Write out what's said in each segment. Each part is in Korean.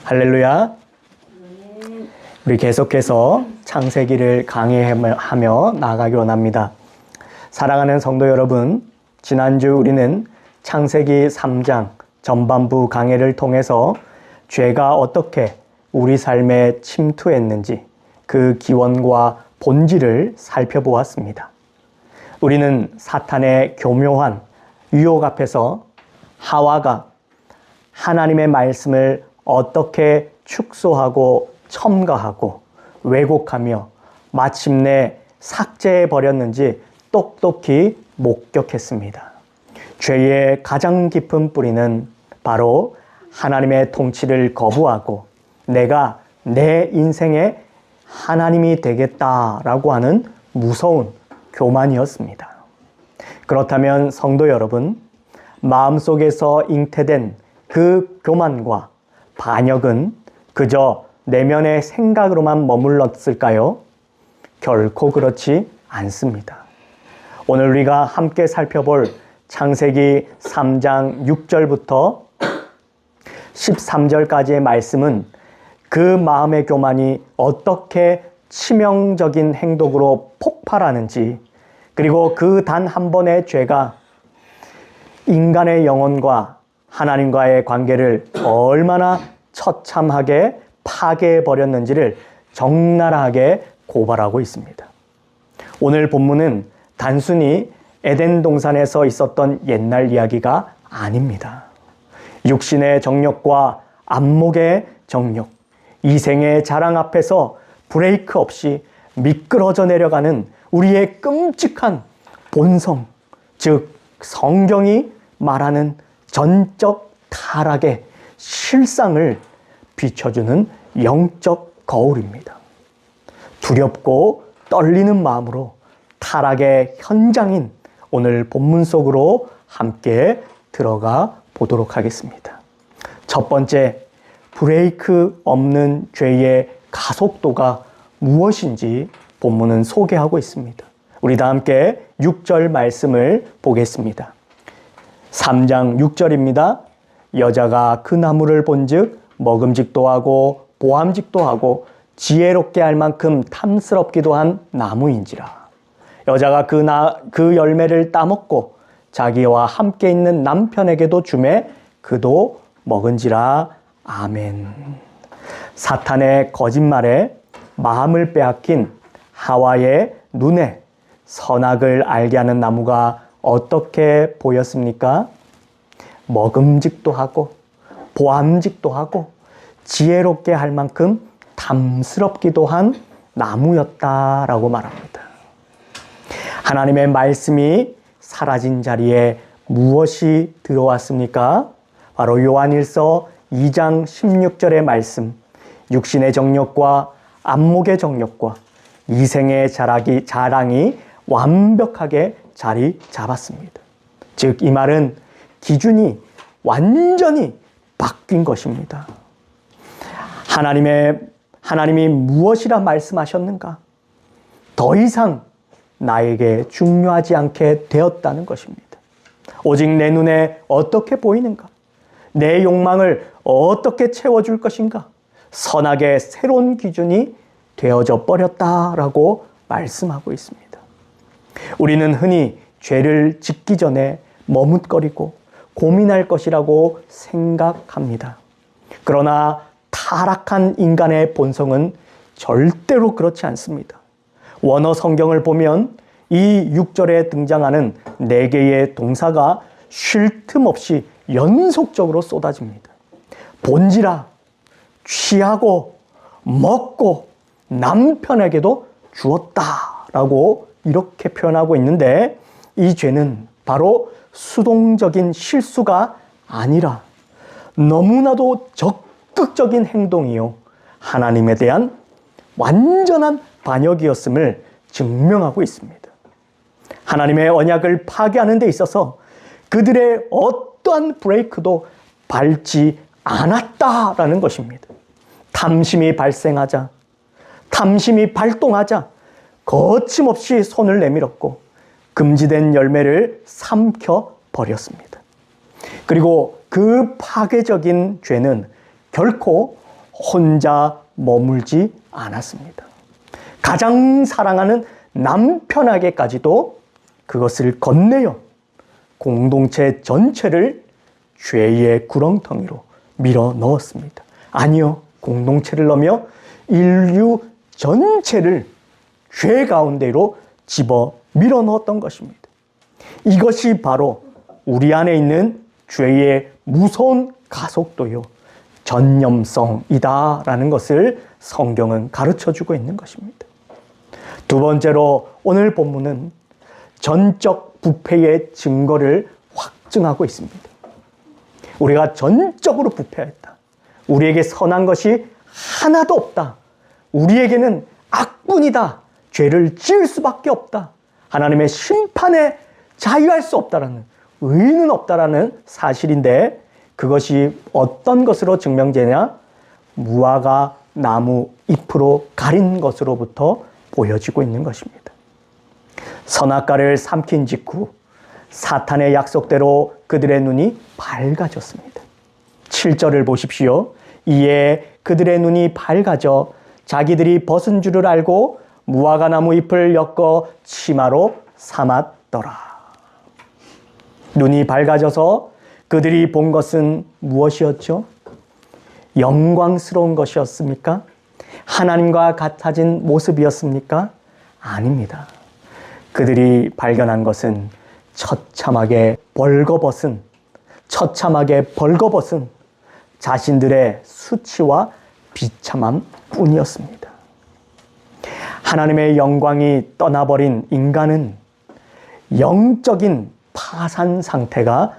할렐루야. 우리 계속해서 창세기를 강의하며 나아가기 원합니다. 사랑하는 성도 여러분, 지난주 우리는 창세기 3장 전반부 강해를 통해서 죄가 어떻게 우리 삶에 침투했는지 그 기원과 본질을 살펴보았습니다. 우리는 사탄의 교묘한 유혹 앞에서 하와가 하나님의 말씀을 어떻게 축소하고 첨가하고 왜곡하며 마침내 삭제해버렸는지 똑똑히 목격했습니다. 죄의 가장 깊은 뿌리는 바로 하나님의 통치를 거부하고 내가 내 인생의 하나님이 되겠다라고 하는 무서운 교만이었습니다. 그렇다면 성도 여러분, 마음속에서 잉태된 그 교만과 반역은 그저 내면의 생각으로만 머물렀을까요? 결코 그렇지 않습니다. 오늘 우리가 함께 살펴볼 창세기 3장 6절부터 13절까지의 말씀은 그 마음의 교만이 어떻게 치명적인 행동으로 폭발하는지, 그리고 그 단 한 번의 죄가 인간의 영혼과 하나님과의 관계를 얼마나 처참하게 파괴해버렸는지를 적나라하게 고발하고 있습니다. 오늘 본문은 단순히 에덴 동산에서 있었던 옛날 이야기가 아닙니다. 육신의 정욕과 안목의 정욕, 이생의 자랑 앞에서 브레이크 없이 미끄러져 내려가는 우리의 끔찍한 본성, 즉 성경이 말하는 전적 타락의 실상을 비춰주는 영적 거울입니다. 두렵고 떨리는 마음으로 타락의 현장인 오늘 본문 속으로 함께 들어가 보도록 하겠습니다. 첫 번째, 브레이크 없는 죄의 가속도가 무엇인지 본문은 소개하고 있습니다. 우리 다 함께 6절 말씀을 보겠습니다. 3장 6절입니다. 여자가 그 나무를 본즉 먹음직도 하고 보암직도 하고 지혜롭게 할 만큼 탐스럽기도 한 나무인지라. 여자가 그 열매를 따먹고 자기와 함께 있는 남편에게도 주매 그도 먹은지라. 아멘. 사탄의 거짓말에 마음을 빼앗긴 하와의 눈에 선악을 알게 하는 나무가 어떻게 보였습니까? 먹음직도 하고 보암직도 하고 지혜롭게 할 만큼 탐스럽기도 한 나무였다라고 말합니다. 하나님의 말씀이 사라진 자리에 무엇이 들어왔습니까? 바로 요한일서 2장 16절의 말씀, 육신의 정욕과 안목의 정욕과 이생의 자랑이 완벽하게 자리 잡았습니다. 즉 이 말은 기준이 완전히 바뀐 것입니다. 하나님이 무엇이라 말씀하셨는가? 더 이상 나에게 중요하지 않게 되었다는 것입니다. 오직 내 눈에 어떻게 보이는가? 내 욕망을 어떻게 채워줄 것인가? 선악의 새로운 기준이 되어져 버렸다라고 말씀하고 있습니다. 우리는 흔히 죄를 짓기 전에 머뭇거리고 고민할 것이라고 생각합니다. 그러나 타락한 인간의 본성은 절대로 그렇지 않습니다. 원어 성경을 보면 이 6절에 등장하는 4개의 동사가 쉴 틈 없이 연속적으로 쏟아집니다. 본지라, 취하고, 먹고, 남편에게도 주었다라고 이렇게 표현하고 있는데, 이 죄는 바로 수동적인 실수가 아니라 너무나도 적극적인 행동이요, 하나님에 대한 완전한 반역이었음을 증명하고 있습니다. 하나님의 언약을 파괴하는 데 있어서 그들의 어떠한 브레이크도 밟지 않았다라는 것입니다. 탐심이 발생하자, 탐심이 발동하자 거침없이 손을 내밀었고 금지된 열매를 삼켜버렸습니다. 그리고 그 파괴적인 죄는 결코 혼자 머물지 않았습니다. 가장 사랑하는 남편에게까지도 그것을 건네어 공동체 전체를 죄의 구렁텅이로 밀어 넣었습니다. 아니요, 공동체를 넘어 인류 전체를 죄 가운데로 집어 밀어 넣었던 것입니다. 이것이 바로 우리 안에 있는 죄의 무서운 가속도요, 전념성이다라는 것을 성경은 가르쳐주고 있는 것입니다. 두 번째로 오늘 본문은 전적 부패의 증거를 확증하고 있습니다. 우리가 전적으로 부패했다. 우리에게 선한 것이 하나도 없다. 우리에게는 악뿐이다. 죄를 지을 수밖에 없다. 하나님의 심판에 자유할 수 없다라는, 의의는 없다라는 사실인데, 그것이 어떤 것으로 증명되냐? 무화과 나무 잎으로 가린 것으로부터 보여지고 있는 것입니다. 선악과를 삼킨 직후 사탄의 약속대로 그들의 눈이 밝아졌습니다. 7절을 보십시오. 이에 그들의 눈이 밝아져 자기들이 벗은 줄을 알고 무화과 나무 잎을 엮어 치마로 삼았더라. 눈이 밝아져서 그들이 본 것은 무엇이었죠? 영광스러운 것이었습니까? 하나님과 같아진 모습이었습니까? 아닙니다. 그들이 발견한 것은 처참하게 벌거벗은 자신들의 수치와 비참함 뿐이었습니다. 하나님의 영광이 떠나버린 인간은 영적인 파산 상태가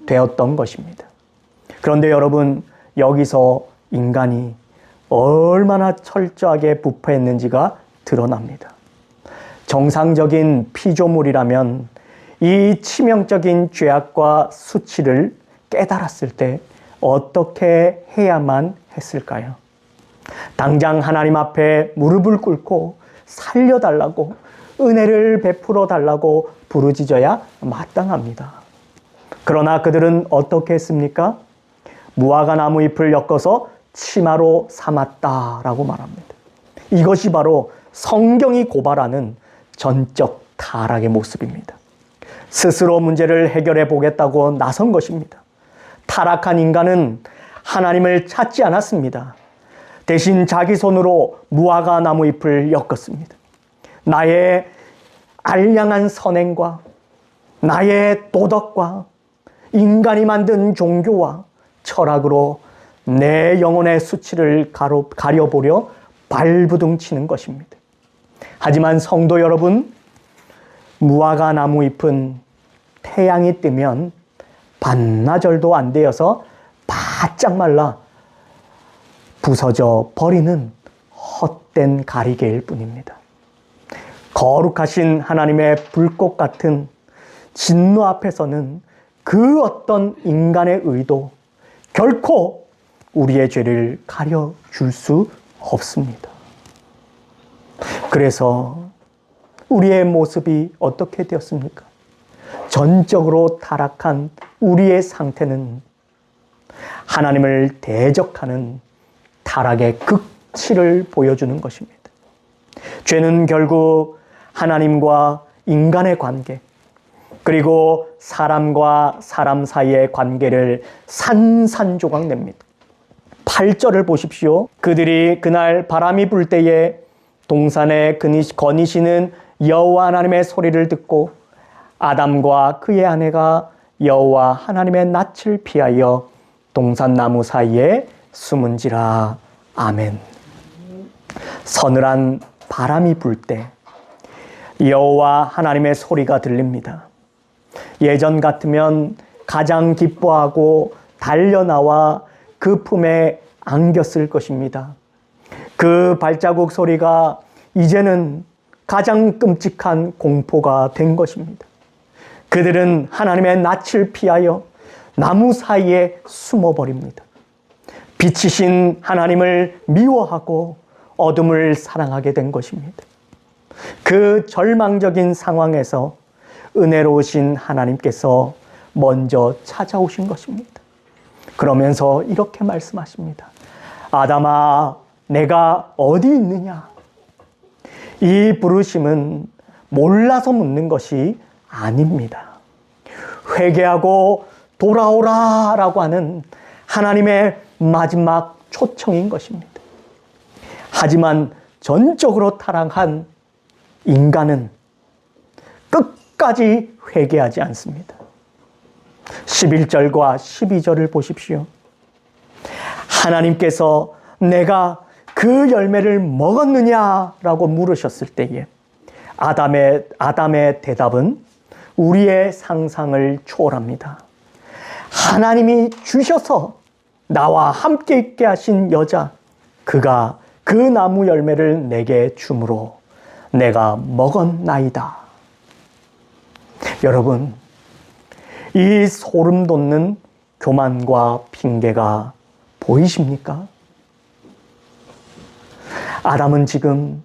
되었던 것입니다. 그런데 여러분, 여기서 인간이 얼마나 철저하게 부패했는지가 드러납니다. 정상적인 피조물이라면 이 치명적인 죄악과 수치를 깨달았을 때 어떻게 해야만 했을까요? 당장 하나님 앞에 무릎을 꿇고 살려달라고, 은혜를 베풀어 달라고 부르짖어야 마땅합니다. 그러나 그들은 어떻게 했습니까? 무화과 나무 잎을 엮어서 치마로 삼았다라고 말합니다. 이것이 바로 성경이 고발하는 전적 타락의 모습입니다. 스스로 문제를 해결해 보겠다고 나선 것입니다. 타락한 인간은 하나님을 찾지 않았습니다. 대신 자기 손으로 무화과 나무 잎을 엮었습니다. 나의 알량한 선행과 나의 도덕과 인간이 만든 종교와 철학으로 내 영혼의 수치를 가려보려 발부둥치는 것입니다. 하지만 성도 여러분, 무화과 나무 잎은 태양이 뜨면 반나절도 안 되어서 바짝 말라 부서져 버리는 헛된 가리개일 뿐입니다. 거룩하신 하나님의 불꽃 같은 진노 앞에서는 그 어떤 인간의 의도 결코 우리의 죄를 가려줄 수 없습니다. 그래서 우리의 모습이 어떻게 되었습니까? 전적으로 타락한 우리의 상태는 하나님을 대적하는 타락의 극치를 보여주는 것입니다. 죄는 결국 하나님과 인간의 관계, 그리고 사람과 사람 사이의 관계를 산산조각 냅니다. 8절을 보십시오. 그들이 그날 바람이 불 때에 동산에 거니시는 여호와 하나님의 소리를 듣고 아담과 그의 아내가 여호와 하나님의 낯을 피하여 동산나무 사이에 숨은지라. 아멘. 서늘한 바람이 불 때 여호와 하나님의 소리가 들립니다. 예전 같으면 가장 기뻐하고 달려나와 그 품에 안겼을 것입니다. 그 발자국 소리가 이제는 가장 끔찍한 공포가 된 것입니다. 그들은 하나님의 낯을 피하여 나무 사이에 숨어버립니다. 빛이신 하나님을 미워하고 어둠을 사랑하게 된 것입니다. 그 절망적인 상황에서 은혜로우신 하나님께서 먼저 찾아오신 것입니다. 그러면서 이렇게 말씀하십니다. 아담아, 내가 어디 있느냐? 이 부르심은 몰라서 묻는 것이 아닙니다. 회개하고 돌아오라라고 하는 하나님의 마지막 초청인 것입니다. 하지만 전적으로 타락한 인간은 끝까지 회개하지 않습니다. 11절과 12절을 보십시오. 하나님께서 내가 그 열매를 먹었느냐라고 물으셨을 때에 아담의 대답은 우리의 상상을 초월합니다. 하나님이 주셔서 나와 함께 있게 하신 여자, 그가 그 나무 열매를 내게 주므로 내가 먹었나이다. 여러분, 이 소름 돋는 교만과 핑계가 보이십니까? 아담은 지금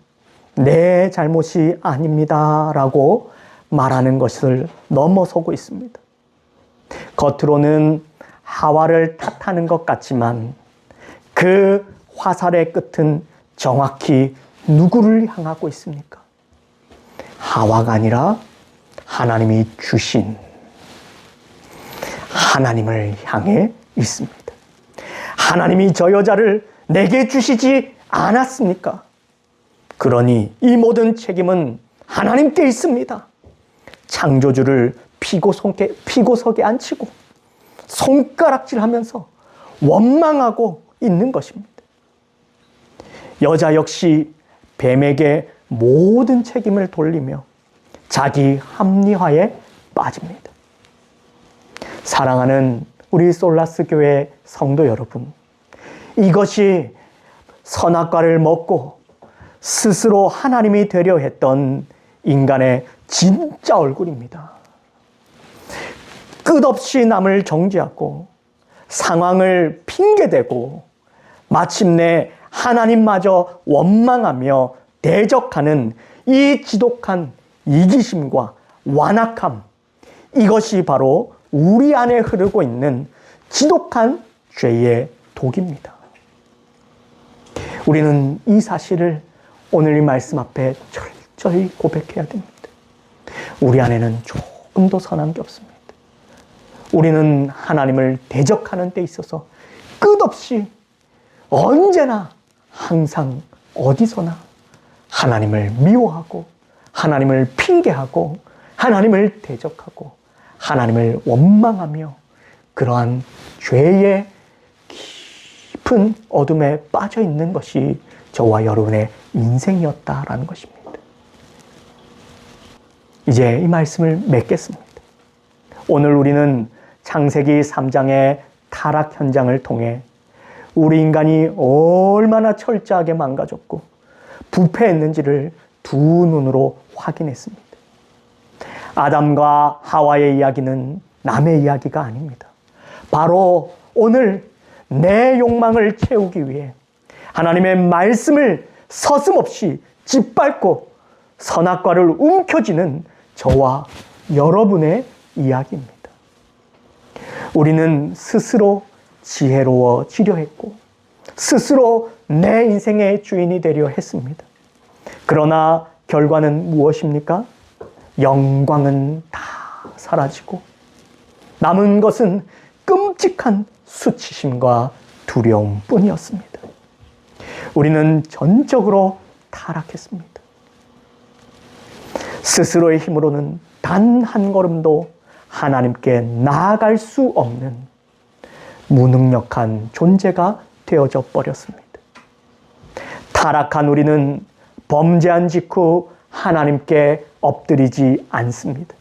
내 잘못이 아닙니다 라고 말하는 것을 넘어서고 있습니다. 겉으로는 하와를 탓하는 것 같지만 그 화살의 끝은 정확히 누구를 향하고 있습니까? 하와가 아니라 하나님이 주신 하나님을 향해 있습니다. 하나님이 저 여자를 내게 주시지 않았습니까? 그러니 이 모든 책임은 하나님께 있습니다. 창조주를 피고석에 앉히고 손가락질하면서 원망하고 있는 것입니다. 여자 역시 뱀에게 모든 책임을 돌리며 자기 합리화에 빠집니다. 사랑하는 우리 솔라스 교회 성도 여러분, 이것이 선악과를 먹고 스스로 하나님이 되려 했던 인간의 진짜 얼굴입니다. 끝없이 남을 정죄하고 상황을 핑계대고 마침내 하나님마저 원망하며 대적하는 이 지독한 이기심과 완악함, 이것이 바로 우리 안에 흐르고 있는 지독한 죄의 독입니다. 우리는 이 사실을 오늘 이 말씀 앞에 철저히 고백해야 됩니다. 우리 안에는 조금도 선한 게 없습니다. 우리는 하나님을 대적하는 데 있어서 끝없이 언제나 항상 어디서나 하나님을 미워하고 하나님을 핑계하고 하나님을 대적하고 하나님을 원망하며 그러한 죄의 깊은 어둠에 빠져 있는 것이 저와 여러분의 인생이었다라는 것입니다. 이제 이 말씀을 맺겠습니다. 오늘 우리는 창세기 3장의 타락 현장을 통해 우리 인간이 얼마나 철저하게 망가졌고 부패했는지를 두 눈으로 확인했습니다. 아담과 하와의 이야기는 남의 이야기가 아닙니다. 바로 오늘 내 욕망을 채우기 위해 하나님의 말씀을 서슴없이 짓밟고 선악과를 움켜쥐는 저와 여러분의 이야기입니다. 우리는 스스로 지혜로워지려 했고 스스로 내 인생의 주인이 되려 했습니다. 그러나 결과는 무엇입니까? 영광은 다 사라지고 남은 것은 끔찍한 수치심과 두려움뿐이었습니다. 우리는 전적으로 타락했습니다. 스스로의 힘으로는 단 한 걸음도 하나님께 나아갈 수 없는 무능력한 존재가 되어져 버렸습니다. 타락한 우리는 범죄한 직후 하나님께 엎드리지 않습니다.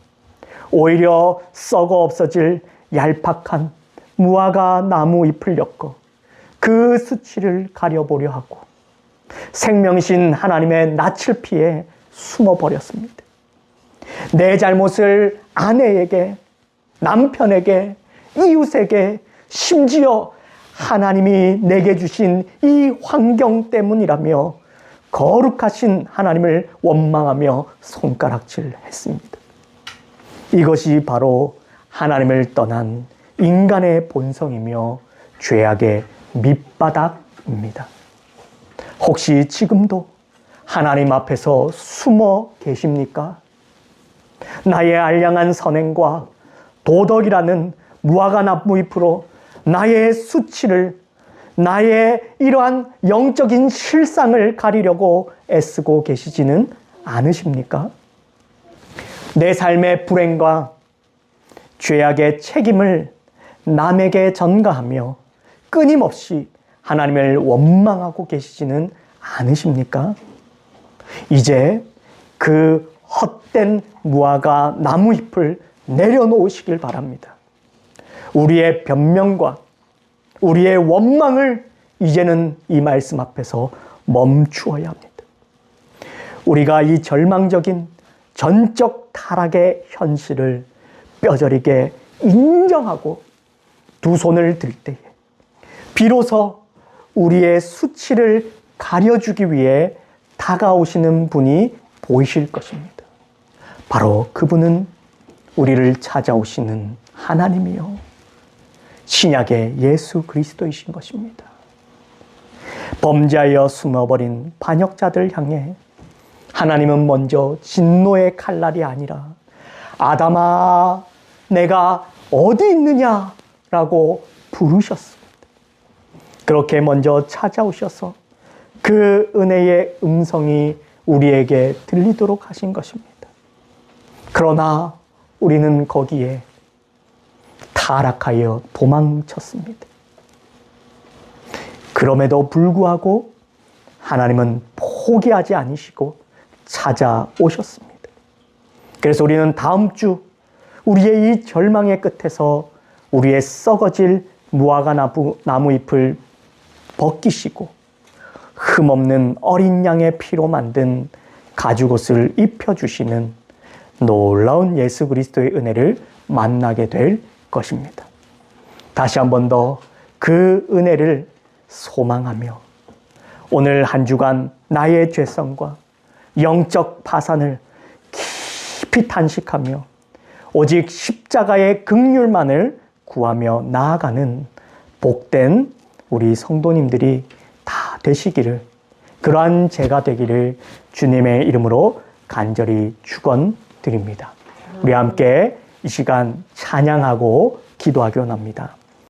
오히려 썩어 없어질 얄팍한 무화과 나무 잎을 엮어 그 수치를 가려보려 하고 생명이신 하나님의 낯을 피해 숨어버렸습니다. 내 잘못을 아내에게, 남편에게, 이웃에게, 심지어 하나님이 내게 주신 이 환경 때문이라며 거룩하신 하나님을 원망하며 손가락질했습니다. 이것이 바로 하나님을 떠난 인간의 본성이며 죄악의 밑바닥 무화과나무입니다. 혹시 지금도 하나님 앞에서 숨어 계십니까? 나의 알량한 선행과 도덕이라는 무화과나무 잎으로 나의 수치를, 나의 이러한 영적인 실상을 가리려고 애쓰고 계시지는 않으십니까? 내 삶의 불행과 죄악의 책임을 남에게 전가하며 끊임없이 하나님을 원망하고 계시지는 않으십니까? 이제 그 헛된 무화과 나무잎을 내려놓으시길 바랍니다. 우리의 변명과 우리의 원망을 이제는 이 말씀 앞에서 멈추어야 합니다. 우리가 이 절망적인 전적 타락의 현실을 뼈저리게 인정하고 두 손을 들 때에 비로소 우리의 수치를 가려주기 위해 다가오시는 분이 보이실 것입니다. 바로 그분은 우리를 찾아오시는 하나님이요, 신약의 예수 그리스도이신 것입니다. 범죄하여 숨어버린 반역자들 향해 하나님은 먼저 진노의 칼날이 아니라 아담아 내가 어디 있느냐라고 부르셨습니다. 그렇게 먼저 찾아오셔서 그 은혜의 음성이 우리에게 들리도록 하신 것입니다. 그러나 우리는 거기에 타락하여 도망쳤습니다. 그럼에도 불구하고 하나님은 포기하지 않으시고 찾아오셨습니다. 그래서 우리는 다음 주 우리의 이 절망의 끝에서 우리의 썩어질 무화과 나무잎을 벗기시고 흠없는 어린 양의 피로 만든 가죽옷을 입혀주시는 놀라운 예수 그리스도의 은혜를 만나게 될 것입니다. 다시 한 번 더 그 은혜를 소망하며 오늘 한 주간 나의 죄성과 영적 파산을 깊이 탄식하며 오직 십자가의 긍휼만을 구하며 나아가는 복된 우리 성도님들이 다 되시기를, 그러한 제가 되기를 주님의 이름으로 간절히 축원드립니다. 우리 함께 이 시간 찬양하고 기도하기 원합니다.